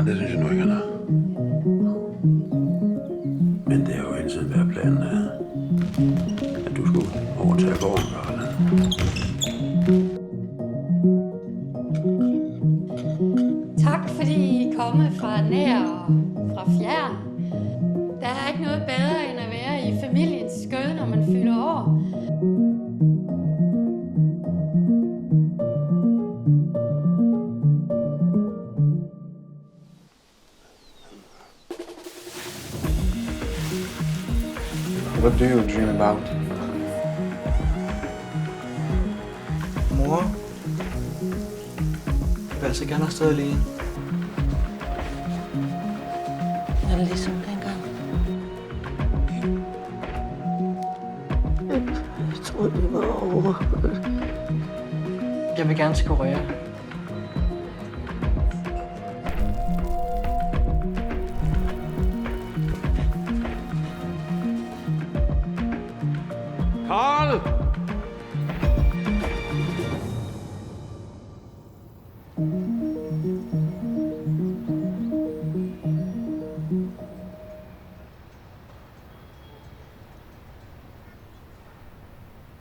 det synes jeg nu ikke, han har. Men det har jo hele tiden været planen, at du skulle overtage gården, Karl. Tak fordi I er kommet fra nær og fra fjern. Der er ikke noget bedre end at være i familiens skød, når man fylder år. What do you dream about? Mor, jeg vil altså gerne have stået alene. Er det ligesom dengang? Jeg troede, det var over. Jeg vil gerne til Korea. Karl!